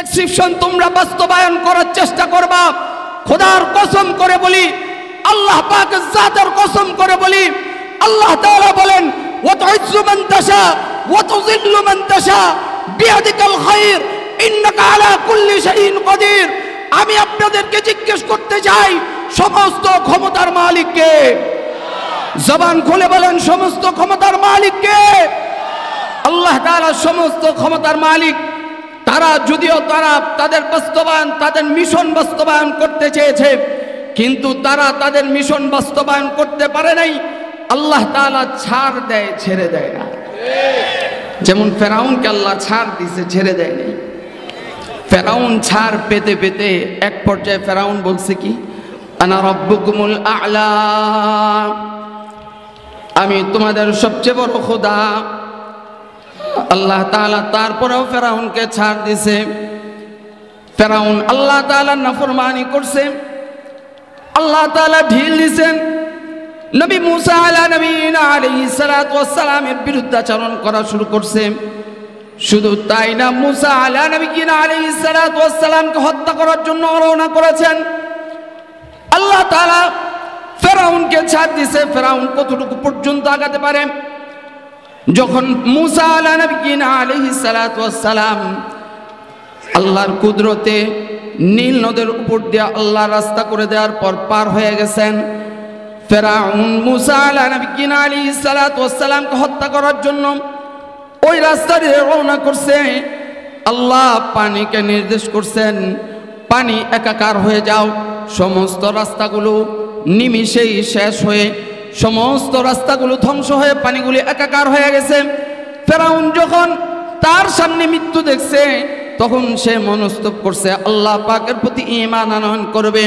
Prescription তোমরা বাস্তবায়ন করার চেষ্টা করবা। খোদার কসম করে বলি, আল্লাহ পাকের জাতের কসম করে বলি, আল্লাহ তাআলা বলেন ওয়া তুইজ্জু মান তাশা ওয়া তুযিল্লু মান তাশা বিয়াদিকাল খায়র ইন্নাকা আলা কুল্লি শাইইন কাদির। আমি আপনাদেরকে জিজ্ঞেস করতে চাই, সমস্ত ক্ষমতার মালিক কে? জবান খুলে বলেন, সমস্ত ক্ষমতার মালিক কে? আল্লাহ তাআলা সমস্ত ক্ষমতার মালিক। তারা যদিও তাদের মিশন বাস্তবায়ন করতে চেয়েছে, কিন্তু তারা তাদের মিশন বাস্তবায়ন করতে পারে নাই। আল্লাহ তাআলা ছাড় দেয়, ছেড়ে দেয় না। যেমন ফেরাউনকে আল্লাহ ছাড় দিয়েছে, ছেড়ে দেয় নাই। ফেরাউন ছাড় পেতে পেতে এক পর্যায়ে ফেরাউন বলছে কি, আনা রাব্বুকুমুল আ'লা, আমি তোমাদের সবচেয়ে বড় খোদা। আল্লাহ তাআলা তারপরেও ফেরাউনকে ছাড় দিছে। ফেরাউন আল্লাহ তাআলার নাফরমানি করছে, আল্লাহ তাআলা ঢিল দিছেন। নবী মুসা আলাইহিস সালাতু ওয়াস সালামের বিরুদ্ধাচরণ করা শুরু করছে। শুধু তাই না, মুসা আলাইহিস সালাতু ওয়াস সালামকে হত্যা করার জন্য রওনা করেছেন। আল্লাহ তাআলা ফেরাউনকে ছাড় দিছে। ফেরাউন কতটুকু পর্যন্ত আগাতে পারে? যখন মুসা আলাইহিস সালাতু ওয়াস সালাম আল্লাহর কুদরতে নীল নদের উপর দিয়ে আল্লাহ রাস্তা করে দেওয়ার পর পার হয়ে গেছেন, ফেরাউন মুসা আলাইহিস সালাতু ওয়াস সালামকে হত্যা করার জন্য ওই রাস্তা দিয়ে রওনা করছে। আল্লাহ পানিকে নির্দেশ করছেন, পানি একাকার হয়ে যাও। সমস্ত রাস্তাগুলো নিমিষেই শেষ হয়ে, সমস্ত রাস্তাগুলো ধ্বংস হয়ে পানিগুলি একাকার হয়ে গেছে। ফেরাউন যখন তার সামনে মৃত্যু দেখছে, তখন সে মনস্তব করছে আল্লাহ পাকের প্রতি ঈমান আনয়ন করবে।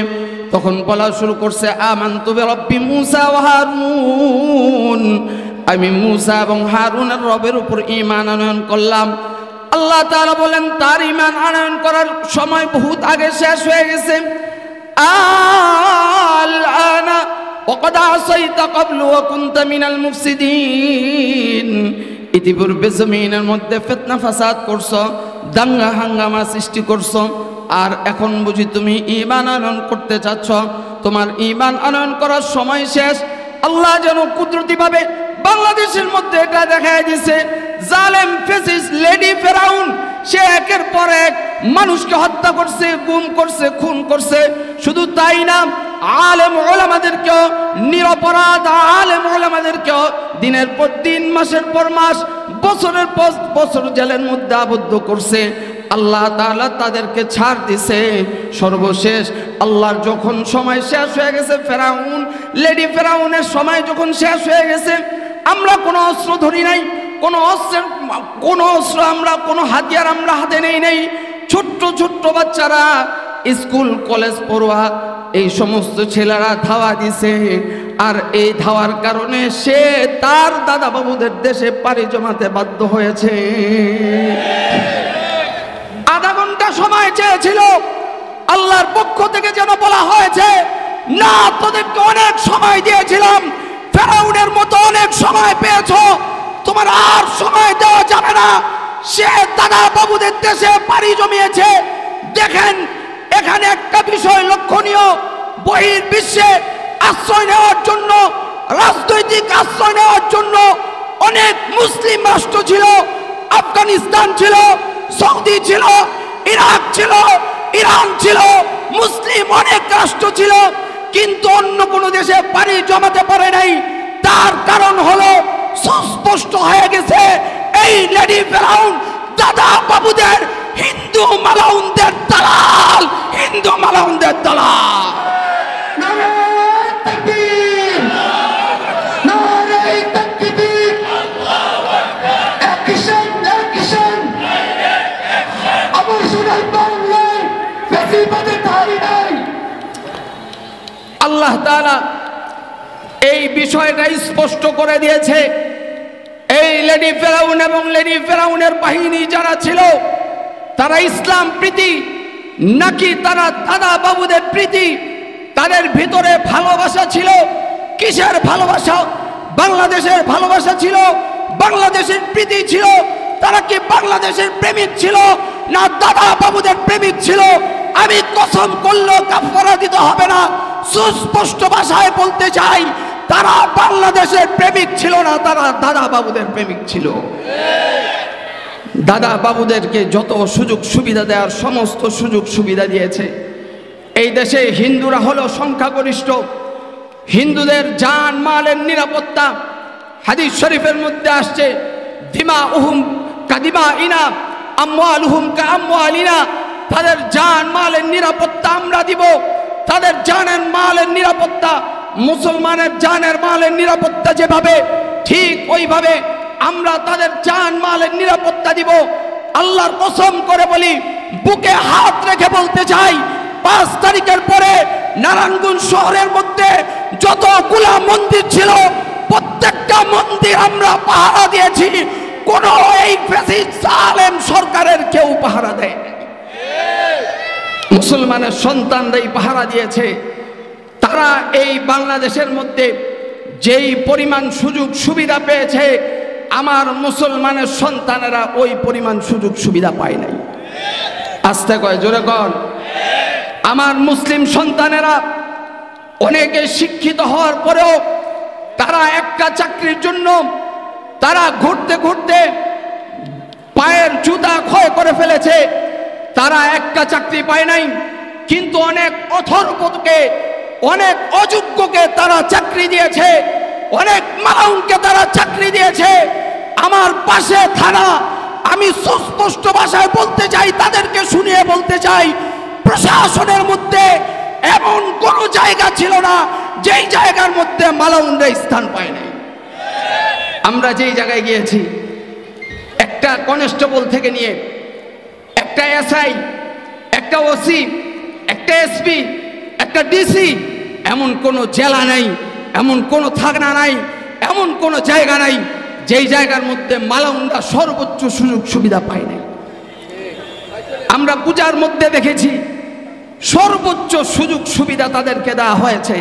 তখন বলা শুরু করছে, আমানতু বিরাব্বি মুসা ওয়া হারুন, আমি মুসা এবং হারুনের রবের উপর ঈমান আনয়ন করলাম। আল্লাহ তাআলা বলেন তার ঈমান আনয়ন করার সময় বহুত আগে শেষ হয়ে গেছে। আল-আনা ওয়াকাদ আসাইতা ক্বাবলু ওয়া কুনতা মিনাল মুফসিদিন, ইতিপূর্বে জমিনের মধ্যে ফিতনা ফাসাদ করছো, দাঙ্গা হাঙ্গামা সৃষ্টি করছো, আর এখন বুঝি তুমি ঈমান আনয়ন করতে চাচ্ছ? তোমার ঈমান আনয়ন করার সময় শেষ। আল্লাহ যেন কুদরতিভাবে বাংলাদেশের মধ্যে এটা দেখায় দিছে, জালেম ফ্যাসিস্ট লেডি ফেরাউন সে একের পর এক মানুষকে হত্যা করছে, গুম করছে, খুন করছে। শুধু তাই না, আলেম উলামাদেরকেও, নিরপরাধ আলেম উলামাদেরকেও দিনের পর দিন, মাসের পর মাস, বছরের পর বছর জেলের মধ্যে আবদ্ধ করছে। আল্লাহ তাআলা তাদেরকে ছাড় দিছে। সর্বশেষ আল্লাহর যখন সময় শেষ হয়ে গেছে, ফেরাউন লেডি ফেরাউনের সময় যখন শেষ হয়ে গেছে, আমরা কোনো অস্ত্র ধরি নাই, কোনো অস্ত্র আমরা, কোনো হাতিয়ার আমরা হাতে নেই নাই। ছোট্ট ছোট্ট বাচ্চারা, স্কুল কলেজ পড়ুয়া, এই সমস্ত ছেলেরা ধাওয়া দিছে। আর এই ধাওয়ার কারণে সে তার দাদা বাবুদের দেশে পাড়ি জমাতে বাধ্য হয়েছে। আধা ঘন্টা সময় চেয়েছিল, আল্লাহর পক্ষ থেকে যেন বলা হয়েছে না, তোদেরকে অনেক সময় দিয়েছিলাম, ফেরাউনের মতো অনেক সময় পেয়েছো, তোমার আর সময় দেওয়া যাবে না। সে দাদা বাবুদের দেশে পাড়ি জমিয়েছে। দেখেন, এখানে একটা বিষয় লক্ষণীয়, বহির্বিশ্বে আশ্রয় নেওয়ার জন্য, রাজনৈতিক আশ্রয় নেওয়ার জন্য অনেক মুসলিম রাষ্ট্র ছিল। আফগানিস্তান ছিল, সৌদি ছিল, ইরাক ছিল, ইরান ছিল, মুসলিম অনেক রাষ্ট্র ছিল, কিন্তু অন্য কোনো দেশে পাড়ি জমাতে পারে নাই। তার কারণ হলো সুস্পষ্ট হয়ে গেছে, এই লেডি ফেরাউন দাদা বাবুদের, হিন্দু মালাউনদের দালাল, হিন্দু মালাউনদের দালাল। আল্লাহ তাআলা এই বিষয়টা স্পষ্ট করে দিয়েছে। এই লেডি ফেরাউন এবং লেডি ফেরাউনের বাহিনী যারা ছিল, তারা ইসলাম প্রীতি নাকি তারা দাদা বাবুদের প্রীতি? তাদের ভিতরে ভালোবাসা ছিল। কিসের ভালোবাসা? বাংলাদেশের ভালোবাসা ছিল, বাংলাদেশের প্রীতি ছিল। তারা কি বাংলাদেশের প্রেমিক ছিল, না দাদা বাবুদের প্রেমিক ছিল, আমি কসম করলেও কাফারা দিতে হবে না। সুস্পষ্ট ভাষায় বলতে চাই, তারা বাংলাদেশের প্রেমিক ছিল না, তারা দাদা বাবুদের প্রেমিক ছিল। দাদা বাবুদেরকে যত সুযোগ সুবিধা দেওয়ার সমস্ত সুযোগ সুবিধা দিয়েছে। এই দেশে হিন্দুরা হলো সংখ্যাগরিষ্ঠ, হিন্দুদের জান মালের নিরাপত্তা হাদিস শরীফের মধ্যে আসছে, দিমা উহুম কাদিমা ইনা আমওয়ালুহুম কা আমওয়ালিনা, তাদের জান মালের নিরাপত্তা আমরা দিব। তাদের জানের মালের নিরাপত্তা, মুসলমানের জানের মালের নিরাপত্তা যেভাবে, ঠিক ওইভাবে আমরা তাদের জান মালের নিরাপত্তা দিব। আল্লাহর কসম করে বলি, বুকে হাত রেখে বলতে চাই, 5 তারিখের পরে নারায়ণগঞ্জ শহরের মধ্যে যতগুলা মন্দির ছিল, প্রত্যেকটা মন্দির আমরা পাহারা দিয়েছি। কোন এই ফ্যাসিস্ট জালেম সরকারের কেউ পাহারা দেয় না, মুসলমানের সন্তানরাই পাহারা দিয়েছে। তারা এই বাংলাদেশের মধ্যে যেই পরিমাণ সুযোগ সুবিধা পেয়েছে, আমার মুসলমানের সন্তানেরা ওই পরিমাণ সুযোগ সুবিধা পায় নাই। আস্তে কয়, জোরে কর। আমার মুসলিম সন্তানেরা অনেকে শিক্ষিত হওয়ার পরেও তারা একটা চাকরির জন্য তারা ঘুরতে ঘুরতে পায়ের জুতা ক্ষয় করে ফেলেছে। তারা একটা চাকরি পায় নাই, কিন্তু অনেক অথর্বকে, অনেক অযোগ্যকে তারা চাকরি দিয়েছে, অনেক মালাউনকে তারা চাকরি দিয়েছে। আমার পাশে থানা, আমি সুস্পষ্ট ভাষায় বলতে চাই, তাদেরকে শুনিয়ে বলতে চাই, প্রশাসনের মধ্যে এমন কোন জায়গা ছিল না যেই জায়গার মধ্যে মালাউনরা স্থান পায় নাই। আমরা যেই জায়গায় গিয়েছি, একটা কনস্টেবল থেকে নিয়ে একটা এসআই, একটা ওসি, একটা এসপি, একটা ডিসি, এমন কোন জেলা নাই, এমন কোন থানা নাই, এমন কোন জায়গা নাই যেই জায়গার মধ্যে মালাউনরা সর্বোচ্চ সুযোগ সুবিধা পায় নাই। আমরা পূজার মধ্যে দেখেছি সর্বোচ্চ সুযোগ সুবিধা তাদেরকে দেওয়া হয়েছে।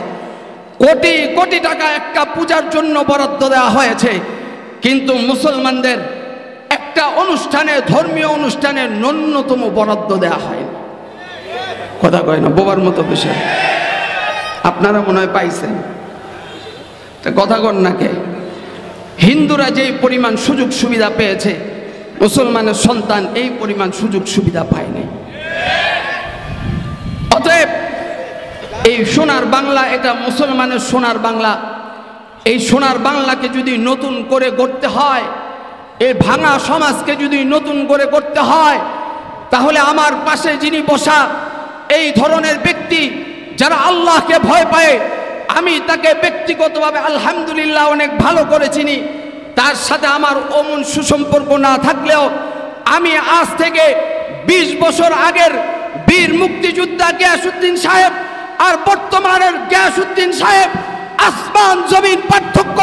কোটি কোটি টাকা একটা পূজার জন্য বরাদ্দ দেওয়া হয়েছে, কিন্তু মুসলমানদের একটা অনুষ্ঠানে, ধর্মীয় অনুষ্ঠানে ন্যূনতম বরাদ্দ দেওয়া হয় না। কথা কয় না, বোবার মতো বিষয়। আপনারা মনে হয় পাইছেন, কথা কন না কে? হিন্দুরা যেই পরিমাণ সুযোগ সুবিধা পেয়েছে, মুসলমানের সন্তান এই পরিমাণ সুযোগ সুবিধা পায়নি। অতএব এই সোনার বাংলা, এটা মুসলমানের সোনার বাংলা। এই সোনার বাংলাকে যদি নতুন করে গড়তে হয়, এই ভাঙা সমাজকে যদি নতুন করে গড়তে হয়, তাহলে আমার পাশে যিনি বসা এই ধরনের ব্যক্তি, যারা আল্লাহকে ভয় পায়, আমি তাকে ব্যক্তিগতভাবে আলহামদুলিল্লাহ অনেক ভালো করে চিনি। তার সাথে আমার অমন সুসম্পর্ক না থাকলেও আমি আজ থেকে 20 বছর আগের বীর মুক্তিযোদ্ধা গিয়াসউদ্দিন সাহেব আর বর্তমানের গিয়াসউদ্দিন সাহেব আসমান জমিন পার্থক্য।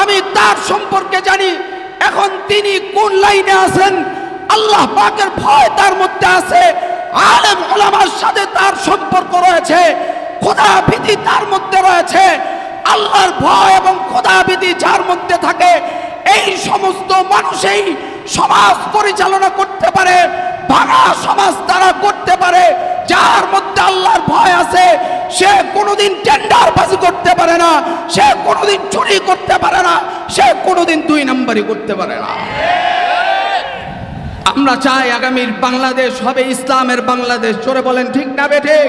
আমি তার সম্পর্কে জানি, এখন তিনি কোন লাইনে আছেন, আল্লাহ পাকের ভয় তার মধ্যে আছে, আলেম ওলামার সাথে তার সম্পর্ক রয়েছে, খোদা ভীতি তার মধ্যে রয়েছে। আল্লাহর ভয় এবং খোদা ভীতি যার মধ্যে থাকে, এই সমস্ত মানুষই সমাজ পরিচালনা করতে পারে, ভাঙা সমাজ তারা করতে পারে। যার মধ্যে আল্লাহর ভয় আছে, সে কোনোদিন টেন্ডারবাজি করতে পারে না, সে কোনোদিন চুরি করতে পারে না, সে কোনোদিন 2 নম্বরই করতে পারে না। আমরা চাই আগামীর বাংলাদেশ হবে ইসলামের বাংলাদেশ। জোরে বলেন ঠিক না বেঠিক?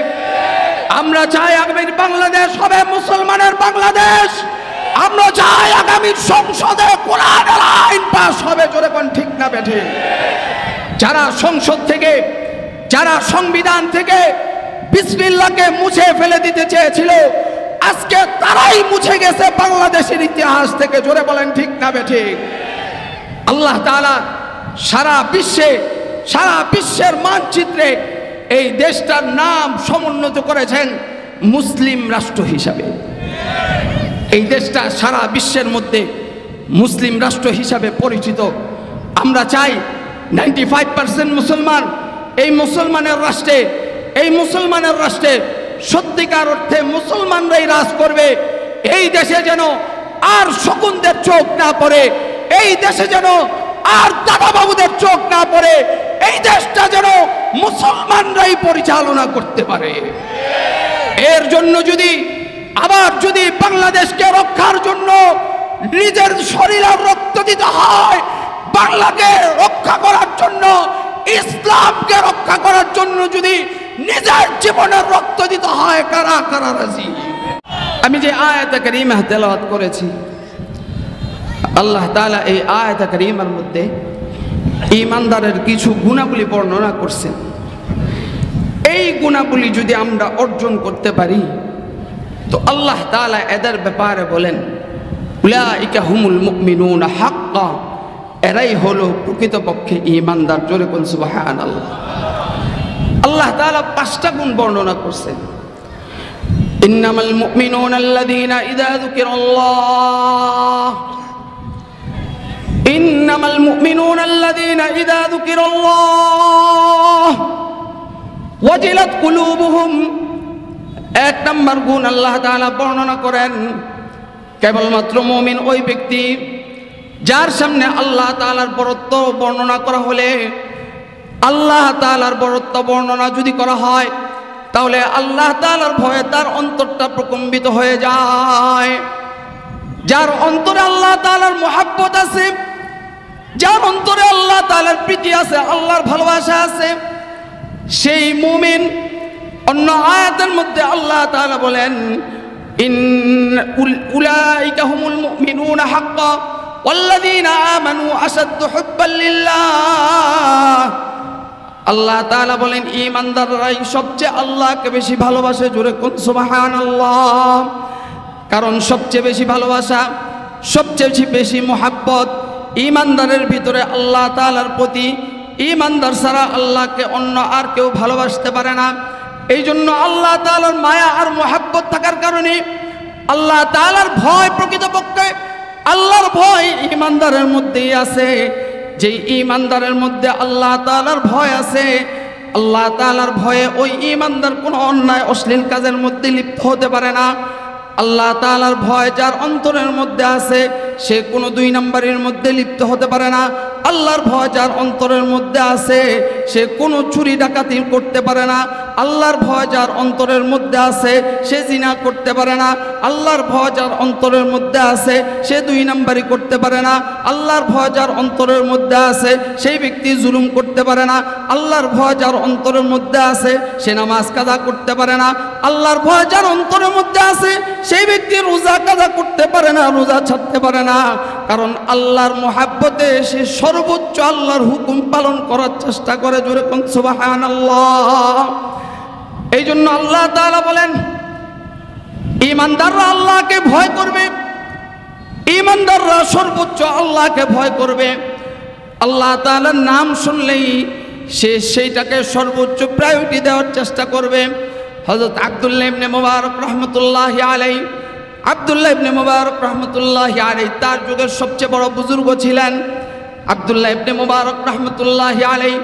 আমরা চাই আগামীর বাংলাদেশ হবে মুসলমানের বাংলাদেশ। আমরা চাই আগামীর সংসদে কোরআনের আইন পাস হবে। জোরে বলেন ঠিক না বেঠিক? যারা সংসদ থেকে, যারা সংবিধান থেকে বিসমিল্লাহকে মুছে ফেলে দিতে চেয়েছিল, আজকে তারাই মুছে গেছে বাংলাদেশের ইতিহাস থেকে। জোরে বলেন ঠিক না বেঠিক? আল্লাহ তাআলা সারা বিশ্বের মানচিত্রে এই দেশটার নাম সমুন্নত করেছেন মুসলিম রাষ্ট্র হিসাবে। এই দেশটা সারা বিশ্বের মধ্যে মুসলিম রাষ্ট্র হিসাবে পরিচিত। আমরা চাই 95% মুসলমান, এই মুসলমানের রাষ্ট্রে সত্যিকার অর্থে মুসলমানরাই রাজ করবে। এই দেশে যেন আর শকুনদের চোখ না পড়ে, এই দেশে যেন আর দাদা বাবুদের চোখ না পড়ে, এই দেশটা যেন মুসলমানরাই পরিচালনা করতে পারে। এর জন্য যদি বাংলাদেশকে রক্ষার জন্য নিজের শরীরের রক্ত দিতে হয়, বাংলাকে রক্ষা করার জন্য, ইসলামকে রক্ষা করার জন্য যদি নিজের জীবনের রক্ত দিতে হয়, কারা কারা রাজি? আমি যে আয়াতে কারিমা তেলাওয়াত করেছি, আল্লাহ তাআলা এই আয়াতে কারিমার মধ্যে ঈমানদারের কিছু গুণাবলী বর্ণনা করছেন। এই গুণাবলী যদি আমরা অর্জন করতে পারি তো আল্লাহ তাআলা এদের ব্যাপারে বলেন উলাইকা হুমুল মুমিনুনা হাক্কা, এরাই হলো প্রকৃতপক্ষে ঈমানদার। জোরে কোন সুবহানাল্লাহ। আল্লাহ তাআলা 5টা গুণ বর্ণনা করছেন। ইন্নামাল মুমিনুনা আল্লাযীনা ইযা যুকিরাল্লাহ ইন্নামাল মুমিনুনা আল্লাযীনা ইযা যুকিরাল্লাহ ওয়াজিলাত কুলুবুহুম। 1 নম্বর গুণ আল্লাহ তাআলা বর্ণনা করেন, কেবলমাত্র মুমিন ওই ব্যক্তি যার সামনে আল্লাহ তাআলার বরত্ব বর্ণনা করা হলে, আল্লাহ তাআলার বরত্ব বর্ণনা যদি করা হয় তাহলে আল্লাহ তাআলার ভয়ে তার অন্তরটা প্রকম্পিত হয়ে যায়। যার অন্তরে আল্লাহ তাআলার মুহাব্বত আছে, যার অন্তরে আল্লাহ তাআলার প্রীতি আছে, আল্লাহর ভালোবাসা আছে, সেই মুমিন। অন্য আয়াতের মধ্যে আল্লাহ তাআলা বলেন উলাইকা হুমুল মুমিনুনা হাক্কা ওয়াল্লাযীনা আমানু আশাদ্দু হুব্বান লিল্লাহ। আল্লাহ তাআলা বলেন ঈমানদাররাই সবচেয়ে আল্লাহকে বেশি ভালোবাসে। জোরে কোন সুবহানাল্লাহ। কারণ সবচেয়ে বেশি ভালোবাসা, সবচেয়ে বেশি মুহাব্বত ঈমানদারের ভিতরে আল্লাহ তাআলার প্রতি। ঈমানদার ছাড়া আল্লাহকে অন্য আর কেউ ভালোবাসতে পারে না। এই জন্য আল্লাহ তাআলার মায়া আর মুহাব্বত থাকার কারণে আল্লাহ তাআলার ভয়, প্রকৃতপক্ষে আল্লাহর ভয় ঈমানদারের মধ্যেই আছে। যে ঈমানদারের মধ্যে আল্লাহ তাআলার ভয় আছে, আল্লাহ তাআলার ভয়ে ওই ঈমানদার কোনো অন্যায় অশ্লীল কাজের মধ্যে লিপ্ত হতে পারে না। আল্লাহ তাআলার ভয় যার অন্তরের মধ্যে আছে সে কোনো 2 নম্বরের মধ্যে লিপ্ত হতে পারে না। আল্লাহর ভয় যার অন্তরের মধ্যে আছে সে কোনো চুরি ডাকাতি করতে পারে না। আল্লাহর ভয় যার অন্তরের মধ্যে আছে সে জিনা করতে পারে না। আল্লাহর ভয় যার অন্তরের মধ্যে আছে সে 2 নম্বরই করতে পারে না। আল্লাহর ভয় যার অন্তরের মধ্যে আছে সেই ব্যক্তি জুলুম করতে পারে না। আল্লাহর ভয় যার অন্তরের মধ্যে আছে সে নামাজ কাজা করতে পারে না। আল্লাহর ভয় যার অন্তরের মধ্যে আছে সেই ব্যক্তি রোজা কাজা করতে পারে না, রোজা ছাড়তে পারে না। কারণ আল্লাহর মুহাব্বতে সে সর্বোচ্চ আল্লাহর হুকুম পালন করার চেষ্টা করে। জোরে কোন সুবহানাল্লাহ। এই জন্য আল্লাহ তাআলা বলেন ঈমানদাররা আল্লাহকে ভয় করবে, ঈমানদাররা সর্বোচ্চ আল্লাহকে ভয় করবে। আল্লাহ তাআলার নাম শুনলেই সে সেইটাকে সর্বোচ্চ প্রায়োরিটি দেওয়ার চেষ্টা করবে। হযরত আব্দুল্লাহ ইবনে মুবারক রাহমাতুল্লাহি আলাইহি, আব্দুল্লাহ ইবনে মুবারক রাহমাতুল্লাহি আলাইহি তার যুগের সবচেয়ে বড় বুজুর্গ ছিলেন। আব্দুল্লাহ ইবনে মুবারক রাহমাতুল্লাহি আলাইহি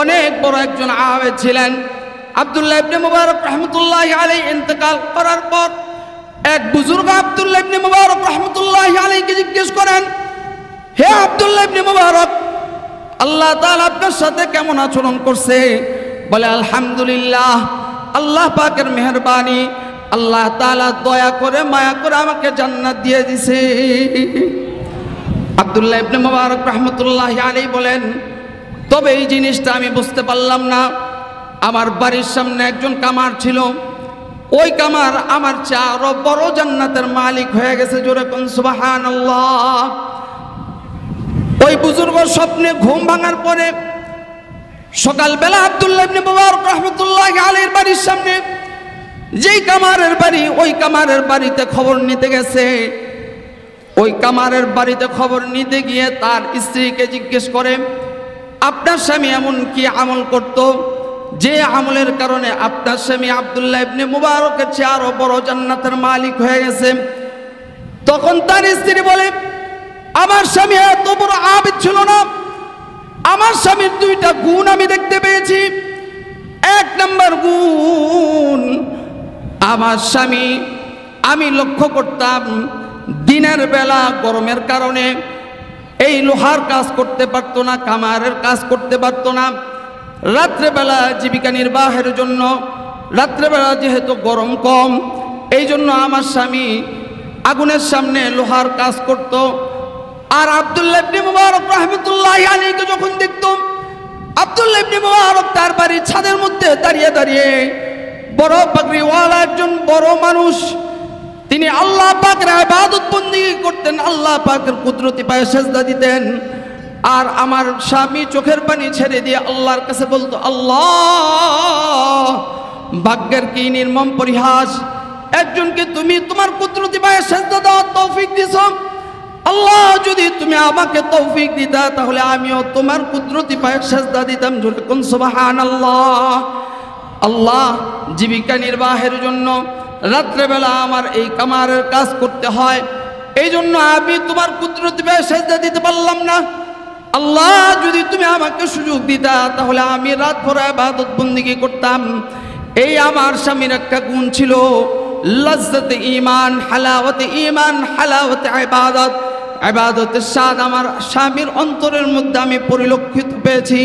অনেক বড় একজন আবেদ ছিলেন। আব্দুল্লাহ ইবনে মুবারক রাহমাতুল্লাহি আলাইহি ইন্তেকাল করার পর এক বুজুর্গ আব্দুল্লাহ ইবনে মুবারক রাহমাতুল্লাহি আলাইহিকে জিজ্ঞেস করেন, হে আব্দুল্লাহ ইবনে মুবারক, আল্লাহ তাআলা আপনার সাথে কেমন আচরণ করছে? বলে আলহামদুলিল্লাহ, আল্লাহ পাকের মেহেরবানি, আল্লাহ তাআলা দয়া করে মায়া করে আমাকে জান্নাত দিয়ে দিছে। আব্দুল্লাহ ইবনে মুবারক রাহমাতুল্লাহি আলাইহি বলেন, তবে এই জিনিসটা আমি বুঝতে পারলাম না। আমার বাড়ির সামনে একজন কামার ছিল, ওই কামার আমার চেয়ে আরো বড় জান্নাতের মালিক হয়ে গেছে। জোরে কোন সুবহানাল্লাহ। ওই বুজুর্গ স্বপ্নে ঘুম ভাঙার পরে সকালবেলা আব্দুল্লাহ ইবনে মুবারক রাহমাতুল্লাহি আলাইহির বাড়ির সামনে যেই কামারের বাড়ি, ওই কামারের বাড়িতে খবর নিতে গেছে। ওই কামারের বাড়িতে খবর নিতে গিয়ে তার স্ত্রীকে জিজ্ঞেস করে, আপনার স্বামী এমন কি আমল করত যে আমলের কারণে আপনার স্বামী আব্দুল্লাহ ইবনে মুবারকের চেয়ে আরো বড় জান্নাতের মালিক হয়ে গেছে? তখন তার স্ত্রী বলে, আমার স্বামী এত বড় আবিদ ছিল না। আমার স্বামীর 2টা গুণ আমি দেখতে পেয়েছি। 1 নম্বর গুণ, আমার স্বামী, আমি লক্ষ্য করতাম দিনের বেলা গরমের কারণে এই লোহার কাজ করতে পারতো না, কামারের কাজ করতে পারতো না। রাত্রেবেলা জীবিকা নির্বাহের জন্য, রাত্রেবেলা যেহেতু গরম কম, এই জন্য আমার স্বামী আগুনের সামনে লোহার কাজ করত। আর আব্দুল্লাহ ইবনে মুবারক রাহমাতুল্লাহি আলাইহি যখন দেখতাম, আব্দুল্লাহ ইবনে মুবারক তার বাড়ির ছাদের মধ্যে দাঁড়িয়ে দাঁড়িয়ে, বড় পাগড়িওয়ালা একজন বড় মানুষ, তিনি আল্লাহ পাকের ইবাদত বন্দেগী করতেন, আল্লাহ পাকের কুদরতি পায়ে সেজদা দিতেন। আর আমার স্বামী চোখের পানি ছেড়ে দিয়ে আল্লাহর কাছে বলতো, আল্লাহ, ভাগ্যের কি নির্মম পরিহাস, একজনকে তুমি তোমার কুদরতি পায়ে সেজদা দেওয়ার তৌফিক দিছো। আল্লাহ, যদি তুমি আমাকে তৌফিক দিতা তাহলে আমিও তোমার কুদরতি পায়ে সেজদা দিতাম। জোরে কোন সুবহানাল্লাহ। আল্লাহ, জীবিকা নির্বাহের জন্য রাত্রেবেলা আমার এই কামারের কাজ করতে হয়, এই জন্য আমি তোমার কুদরতি পায়ে সেজদা দিতে পারলাম না। আল্লাহ, যদি তুমি আমাকে সুযোগ দিতা তাহলে আমি রাত ভর ইবাদত বন্দেগী করতাম। এই আমার স্বামীর একটা গুণ ছিল, লজ্জতে ঈমান, হালাওয়াতে ঈমান, হালাওয়াতে ইবাদত। ইবাদতের স্বাদ আমার স্বামীর অন্তরের মধ্যে আমি পরিলক্ষিত পেয়েছি।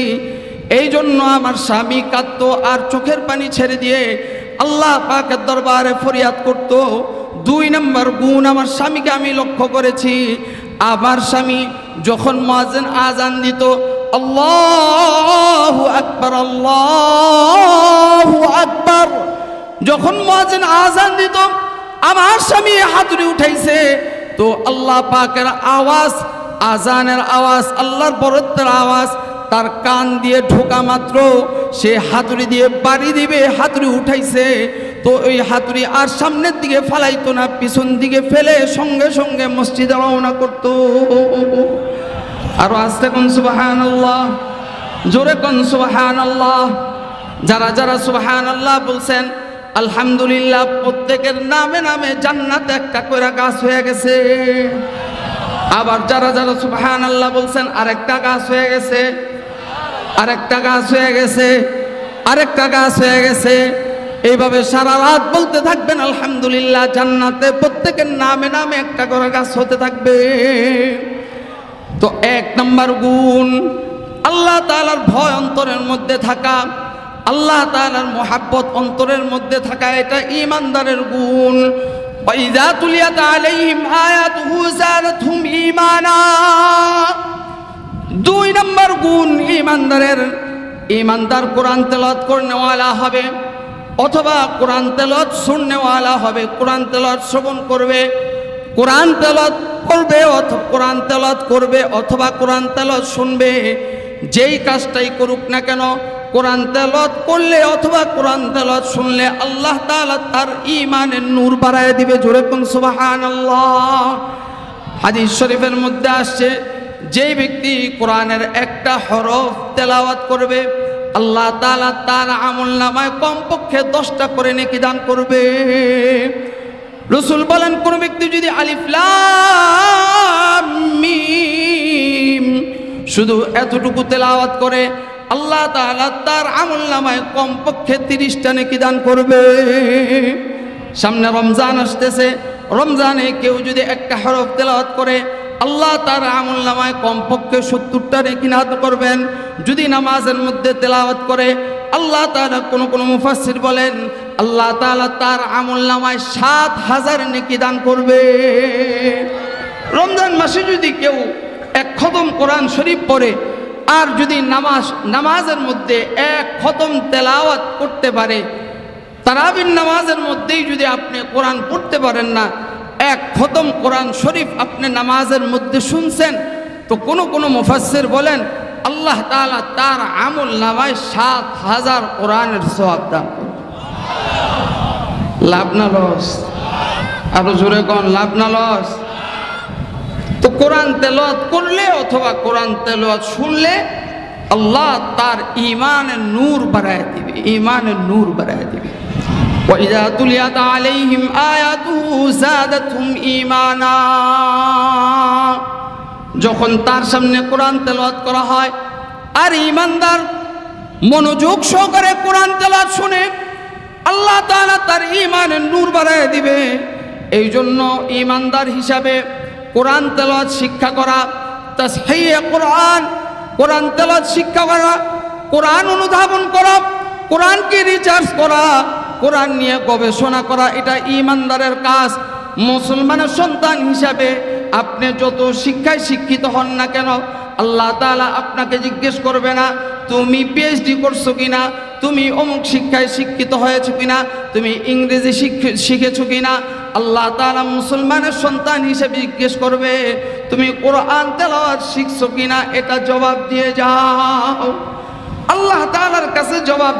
এই জন্য আমার স্বামী কাঁদতো আর চোখের পানি ছেড়ে দিয়ে আল্লাহ পাকের দরবারে ফরিয়াদ করত। 2 নম্বর গুণ আমার স্বামীকে আমি লক্ষ্য করেছি, আমার স্বামী যখন মুয়াজ্জিন আযান দিত, আল্লাহু আকবার, আল্লাহু আকবার, যখন মুয়াজ্জিন আযান দিত আমার স্বামী হাতুড়ি উঠাইছে, তো আল্লাহ পাকের আওয়াজ, আযানের আওয়াজ, আল্লাহর বরত্বের আওয়াজ তার কান দিয়ে ঢোকা মাত্র সে হাতুড়ি দিয়ে বাড়ি দিবে। হাতুড়ি উঠাইছে তো ওই হাতুড়ি আর সামনের দিকে ফালাইতো না, পিছন দিকে ফেলে সঙ্গে সঙ্গে মসজিদে রওনা করতো। আরো আস্তে কোন সুবহানাল্লাহ, জোরে কোন সুবহানাল্লাহ। যারা যারা সুবহানাল্লাহ বলছেন আলহামদুলিল্লাহ, প্রত্যেকের নামে নামে জান্নাতে একটা করে গাছ হয়ে গেছে। আবার যারা যারা সুবহানাল্লাহ বলছেন আরেকটা গাছ হয়ে গেছে, আরেকটা গাছ হয়ে গেছে, আরেকটা গাছ হয়ে গেছে। এইভাবে সারা রাত বলতে থাকবেন আলহামদুলিল্লাহ, জান্নাতে প্রত্যেকের নামে নামে একটা করে গাছ হতে থাকবে। তো 1 নম্বর গুণ, আল্লাহ তাআলার ভয় অন্তরের মধ্যে থাকা, আল্লাহ তাআলার মুহাব্বত অন্তরের মধ্যে থাকা, এটা ঈমানদারের গুণ। ওয়াইযা তুলিয়াত আলাইহিম আয়াতুহু যাদাতহুম ঈমানা। 2 নম্বর গুণ ঈমানদারের, ঈমানদার কোরআন তেলাওয়াত করনেওয়ালা হবে অথবা কোরআন তেলাওয়াত শুননেওয়ালা হবে। কোরআন তেলাওয়াত শ্রবণ করবে, কোরআন তেলাওয়াত করবে, অথবা কোরআন তেলাওয়াত করবে অথবা কোরআন তেলাওয়াত শুনবে। যেই কাজটাই করুক না কেন, কোরআন তেলাওয়াত করলে অথবা কোরআন তেলাওয়াত শুনলে আল্লাহ তাআলা তার ঈমানের নূর বাড়ায় দিবে। জোরে কোন সুবহানাল্লাহ। হাদিস শরীফের মধ্যে আসছে, যেই ব্যক্তি কোরআনের একটা হরফ তেলাওয়াত করবে আল্লাহ তাআলা তার আমলনামায় কমপক্ষে 10টা করে নেকি দান করবে। রাসূল বলেন, কোন ব্যক্তি যদি আলিফ লাম মিম শুধু এতটুকু তেলাওয়াত করে আল্লাহ তাআলা তার আমলনামায় কমপক্ষে 30টা নেকি দান করবে। সামনে রমজান আসতেছে, রমজানে কেউ যদি একটা হরফ তেলাওয়াত করে আল্লাহ তার আমলনামায় কমপক্ষে 70টা নেকি দান করবেন। যদি নামাজের মধ্যে তেলাওয়াত করে আল্লাহ তাআলা, কোন মুফাসসির বলেন আল্লাহ তাআলা তার আমলনামায় 7000 নেকি দান করবে। রমজান মাসে যদি কেউ 1 খতম কোরআন শরীফ পড়ে আর যদি নামাজের মধ্যে 1 খতম তেলাওয়াত করতে পারে, তারাবির নামাজের মধ্যেই যদি আপনি কোরআন পড়তে পারেন না, 1 খতম কোরআন শরীফ আপনি নামাজের মধ্যে শুনছেন, তো কোন মুফাসসির বলেন আল্লাহ তাআলা তার আমলনামায় 7000 কোরআনের সওয়াব দান করবে। লাভ না লস? আরো জোরে কোন, লাভ না লস? তো কোরআন তেলাওয়াত করলে অথবা কোরআন তেলাওয়াত শুনলে আল্লাহ তার ঈমানের নূর বাড়ায় দিবে, ঈমানের নূর বাড়ায় দিবে। ওয়াইযা তুলিয়াত আলাইহিম আয়াতুহু যাদাতহুম ঈমানা। যখন তার সামনে কোরআন তেলাওয়াত করা হয় আর ঈমানদার মনোযোগ সহকারে কোরআন তেলাওয়াত শুনে, আল্লাহ তাআলা তার ঈমানের নূর বাড়ায় দিবে। এই জন্য ঈমানদার হিসাবে কোরআন তেলাওয়াত শিক্ষা করা, তাসহিহ কোরআন, কোরআন তেলাওয়াত শিক্ষা করা, কোরআন অনুধাবন করা, কোরআনকে রিসার্চ করা, কোরআন নিয়ে গবেষণা করা, এটা ঈমানদারের কাজ। মুসলমানের সন্তান হিসাবে আপনি যত শিক্ষায় শিক্ষিত হন না কেন, আল্লাহ তাআলা আপনাকে জিজ্ঞেস করবে না তুমি পিএইচডি করছো কিনা, তুমি অমুক শিক্ষায় শিক্ষিত হয়েছো কিনা, তুমি ইংরেজি শিখেছো কিনা। আল্লাহ তাআলা মুসলমানের সন্তান হিসেবে জিজ্ঞেস করবে তুমি কোরআন তেলাওয়াত শিখছো কিনা, এটা জবাব দিয়ে যাও। আল্লাহ তাআলার কাছে জবাব